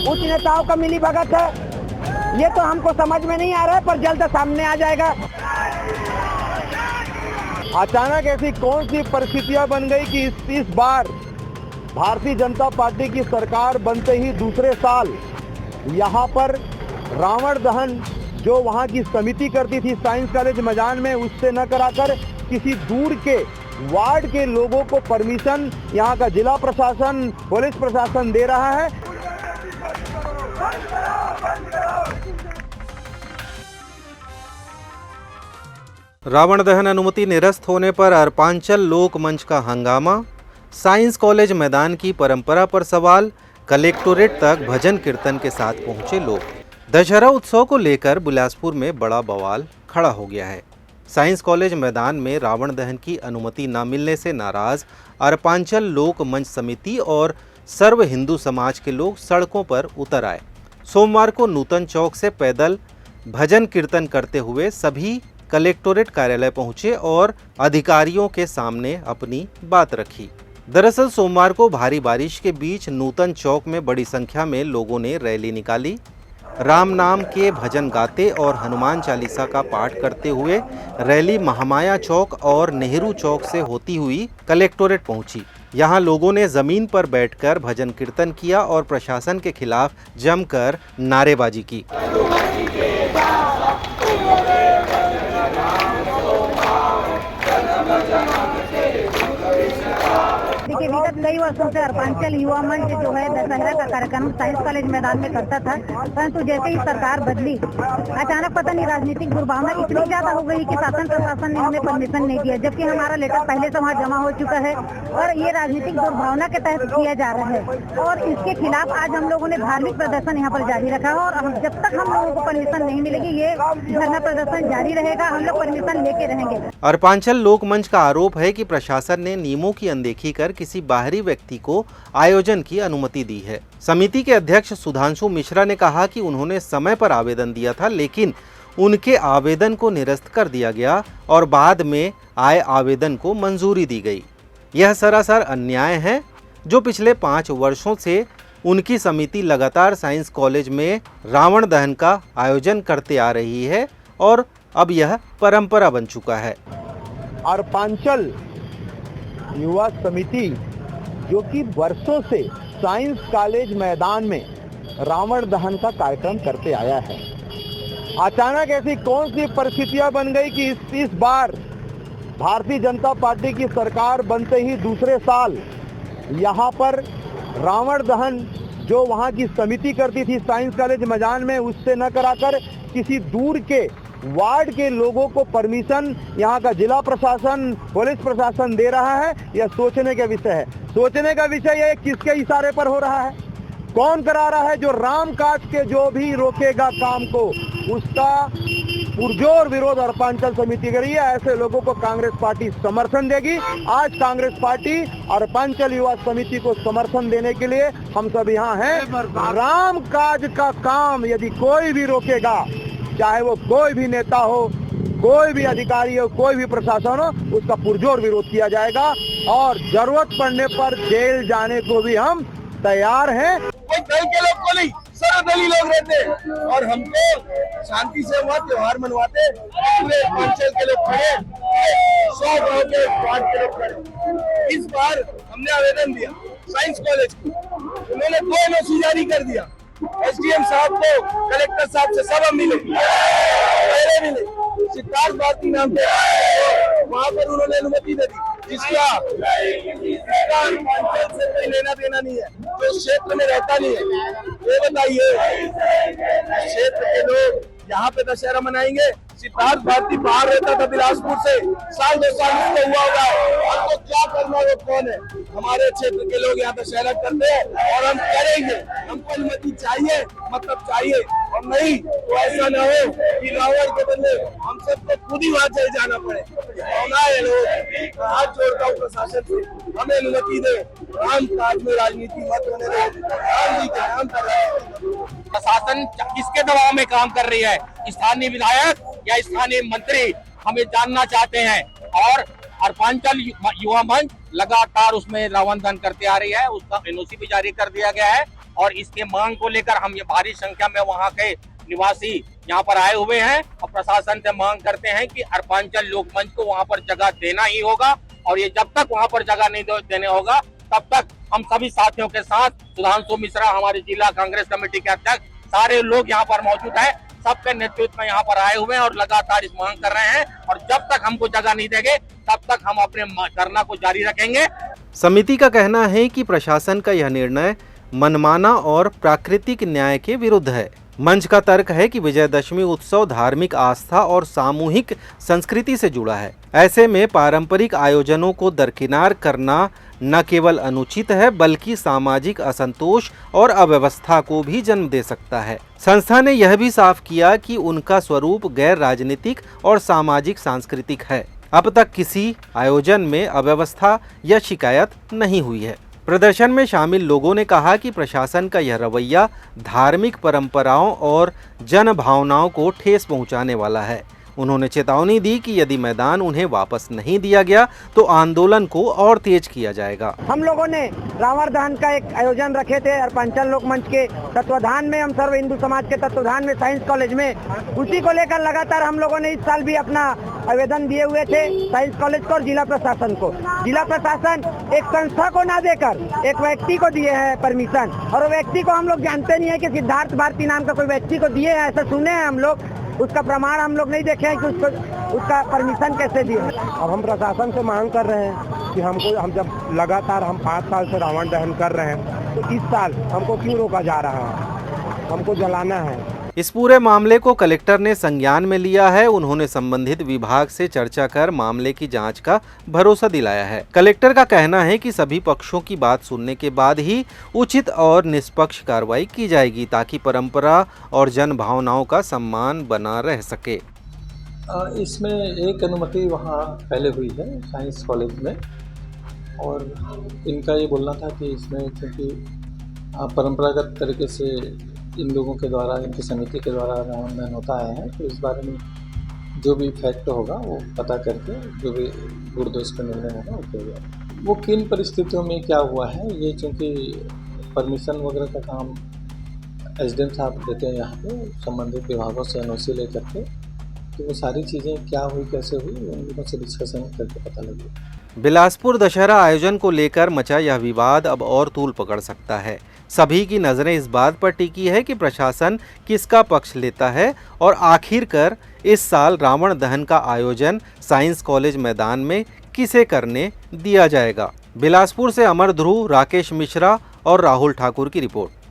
उच्च नेताओं का मिली भगत है, ये तो हमको समझ में नहीं आ रहा है, पर जल्द सामने आ जाएगा। अचानक ऐसी कौन सी परिस्थितियां बन गई कि इस बार भारतीय जनता पार्टी की सरकार बनते ही दूसरे साल यहां पर रावण दहन जो वहां की समिति करती थी साइंस कॉलेज मैदान में, उससे न कराकर किसी दूर के वार्ड के लोगों को परमिशन यहां का जिला प्रशासन, पुलिस प्रशासन दे रहा है। रावण दहन अनुमति निरस्त होने पर अर्पांचल लोक मंच का हंगामा, साइंस कॉलेज मैदान की परंपरा पर सवाल, कलेक्टोरेट तक भजन कीर्तन के साथ पहुंचे लोग। दशहरा उत्सव को लेकर बिलासपुर में बड़ा बवाल खड़ा हो गया है। साइंस कॉलेज मैदान में रावण दहन की अनुमति न मिलने से नाराज अर्पांचल लोक मंच समिति और सर्व हिंदू समाज के लोग सड़कों पर उतर आए। सोमवार को नूतन चौक से पैदल भजन कीर्तन करते हुए सभी कलेक्टोरेट कार्यालय पहुंचे और अधिकारियों के सामने अपनी बात रखी। दरअसल सोमवार को भारी बारिश के बीच नूतन चौक में बड़ी संख्या में लोगों ने रैली निकाली। राम नाम के भजन गाते और हनुमान चालीसा का पाठ करते हुए रैली महामाया चौक और नेहरू चौक से होती हुई कलेक्टोरेट पहुंची। यहां लोगों ने जमीन पर बैठकर भजन कीर्तन किया और प्रशासन के खिलाफ जमकर नारेबाजी की। देखिए, विगत कई वर्षों से अर्पांचल युवा मंच जो है दशहरा का कार्यक्रम साइंस कॉलेज मैदान में करता था, परंतु जैसे ही सरकार बदली अचानक पता नहीं राजनीतिक दुर्भावना इतनी ज्यादा हो गई कि शासन प्रशासन ने हमें परमिशन नहीं दिया, जबकि हमारा लेटर पहले से वहाँ जमा हो चुका है और ये राजनीतिक दुर्भावना के तहत किया जा रहा है। और इसके खिलाफ आज हम लोगों ने धार्मिक प्रदर्शन यहाँ पर जारी रखा है और जब तक हम लोगों को परमिशन नहीं मिलेगी ये धरना प्रदर्शन जारी रहेगा। हम लोग परमिशन लेके रहेंगे। अर्पांचल लोक मंच का आरोप है कि प्रशासन ने नियमों की अनदेखी कर किसी बाहरी व्यक्ति को आयोजन की अनुमति दी है। समिति के अध्यक्ष सुधांशु मिश्रा ने कहा कि उन्होंने समय पर आवेदन दिया था, लेकिन उनके आवेदन को निरस्त कर दिया गया और बाद में आए आवेदन को मंजूरी दी गई। यह सरासर अन्याय है जो पिछले 5 वर्षों से उनकी समिति लगातार साइंस कॉलेज में रावण दहन का आयोजन करते आ रही है और अब यह परंपरा बन चुका है। अर्पांचल युवा समिति जो कि वर्षों से साइंस कॉलेज मैदान में रावण दहन का कार्यक्रम करते आया है, अचानक ऐसी कौन सी परिस्थितियां बन गई कि इस बार भारतीय जनता पार्टी की सरकार बनते ही दूसरे साल यहां पर रावण दहन जो वहां की समिति करती थी साइंस कॉलेज मैदान में, उससे न कराकर किसी दूर के वार्ड के लोगों को परमिशन यहां का जिला प्रशासन, पुलिस प्रशासन दे रहा है। यह सोचने का विषय है। सोचने का विषय यह किसके इशारे पर हो रहा है, कौन करा रहा है। जो राम काज के जो भी रोकेगा काम को, उसका पुरजोर विरोध अर्पांचल समिति करी है। ऐसे लोगों को कांग्रेस पार्टी समर्थन देगी। आज कांग्रेस पार्टी अर्पांचल युवा समिति को समर्थन देने के लिए हम सब यहाँ हैं। राम काज का काम यदि कोई भी रोकेगा, चाहे वो कोई भी नेता हो, कोई भी अधिकारी हो, कोई भी प्रशासन हो, उसका पुरजोर विरोध किया जाएगा और जरूरत पड़ने पर जेल जाने को भी हम तैयार हैं। कोई दल के लोग को नहीं, सर्वदलीय लोग रहते हैं और हमको शांति से हुआ त्योहार मनवाते। पूरे अर्पांचल के लोग खड़े, 100 गाँव के वार्ड के लोग खड़े। इस बार हमने आवेदन दिया साइंस कॉलेज को, उन्होंने 2 नोटिस जारी कर दिया। एसडीएम साहब को, कलेक्टर साहब से सब हम मिले, पहले मिले, सिद्धार्थ भारती नाम पे वहाँ पर उन्होंने अनुमति दे दी, जिसका अर्पांचल से कोई लेना देना नहीं है, जो क्षेत्र में रहता नहीं है। ये बताइए, क्षेत्र के लोग यहाँ पे दशहरा मनाएंगे। सिद्धार्थ भारती बाहर रहता था बिलासपुर से, साल 2 साल उसको हुआ होगा, हमको क्या करना, वो कौन है। हमारे क्षेत्र के लोग यहाँ दशहरा करते हैं और हम करेंगे। हमको अनुमति चाहिए, मतलब चाहिए, और नहीं तो ऐसा ना हो कि रावण के बदले हम सबको खुद ही वहाँ चले जाना पड़े। है लोग, हाथ जोड़ता हूँ प्रशासन से, हमें अनुमति दे। राम काज में राजनीति मत होने दे। राम जी के नाम पर प्रशासन किसके दबाव में काम कर रही है, स्थानीय विधायक या स्थानीय मंत्री, हमें जानना चाहते हैं। और अर्पांचल युवा मंच लगातार उसमें रावण दहन करते आ रही है। उसका एनओसी भी जारी कर दिया गया है और इसके मांग को लेकर हम ये भारी संख्या में वहाँ के निवासी यहाँ पर आए हुए हैं और प्रशासन से मांग करते हैं कि अर्पांचल लोक मंच को वहाँ पर जगह देना ही होगा और ये जब तक वहाँ पर जगह नहीं देने होगा तब तक हम सभी साथियों के साथ सुधांशु मिश्रा हमारे जिला कांग्रेस कमेटी के अध्यक्ष सारे लोग यहाँ पर मौजूद हैं, सबके नेतृत्व में यहाँ पर आए हुए हैं और लगातार इस मांग कर रहे हैं और जब तक हमको जगह नहीं देंगे तब तक हम अपने धरना को जारी रखेंगे। समिति का कहना है कि प्रशासन का यह निर्णय मनमाना और प्राकृतिक न्याय के विरुद्ध है। मंच का तर्क है कि विजयदशमी उत्सव धार्मिक आस्था और सामूहिक संस्कृति से जुड़ा है। ऐसे में पारंपरिक आयोजनों को दरकिनार करना न केवल अनुचित है बल्कि सामाजिक असंतोष और अव्यवस्था को भी जन्म दे सकता है। संस्था ने यह भी साफ किया कि उनका स्वरूप गैर राजनीतिक और सामाजिक सांस्कृतिक है। अब तक किसी आयोजन में अव्यवस्था या शिकायत नहीं हुई है। प्रदर्शन में शामिल लोगों ने कहा कि प्रशासन का यह रवैया धार्मिक परंपराओं और जन भावनाओं को ठेस पहुंचाने वाला है। उन्होंने चेतावनी दी कि यदि मैदान उन्हें वापस नहीं दिया गया तो आंदोलन को और तेज किया जाएगा। हम लोगों ने रावण दहन का एक आयोजन रखे थे अर्पांचल लोक मंच के तत्वाधान में, हम सर्व हिंदू समाज के तत्वाधान में साइंस कॉलेज में। उसी को लेकर लगातार हम लोगों ने इस साल भी अपना आवेदन दिए हुए थे साइंस कॉलेज को और जिला प्रशासन को। जिला प्रशासन एक संस्था को ना देकर एक व्यक्ति को दिए है परमिशन, और वो व्यक्ति को हम लोग जानते नहीं है कि सिद्धार्थ भारती नाम का कोई व्यक्ति को दिए है, ऐसा सुने हैं हम लोग। उसका प्रमाण हम लोग नहीं देखे हैं कि उसका परमिशन कैसे दिए। अब हम प्रशासन से मांग कर रहे हैं कि हम जब लगातार हम 5 साल से रावण दहन कर रहे हैं तो इस साल हमको क्यों रोका जा रहा है, हमको जलाना है। इस पूरे मामले को कलेक्टर ने संज्ञान में लिया है। उन्होंने संबंधित विभाग से चर्चा कर मामले की जांच का भरोसा दिलाया है। कलेक्टर का कहना है कि सभी पक्षों की बात सुनने के बाद ही उचित और निष्पक्ष कार्रवाई की जाएगी ताकि परंपरा और जन भावनाओं का सम्मान बना रह सके। इसमें एक अनुमति वहाँ पहले हुई है साइंस कॉलेज में, और इनका ये बोलना था कि इसमें क्योंकि परंपरागत तरीके से इन लोगों के द्वारा, इनकी समिति के द्वारा रावण दहन होता आया है, तो इस बारे में जो भी फैक्ट होगा वो पता करके जो भी गुण दोष का निर्णय होगा वो किया जाएगा। वो किन परिस्थितियों में क्या हुआ है, ये चूँकि परमिशन वगैरह का काम एसडीएम साहब देते हैं यहाँ पे संबंधित विभागों से एनओसी ले करके, तो वो सारी चीज़ें क्या हुई कैसे हुई उन लोगों से डिस्कशन करके पता लगे। बिलासपुर दशहरा आयोजन को लेकर मचा यह विवाद अब और तूल पकड़ सकता है। सभी की नज़रें इस बात पर टिकी है कि प्रशासन किसका पक्ष लेता है और आखिरकार इस साल रावण दहन का आयोजन साइंस कॉलेज मैदान में किसे करने दिया जाएगा। बिलासपुर से अमर ध्रुव, राकेश मिश्रा और राहुल ठाकुर की रिपोर्ट।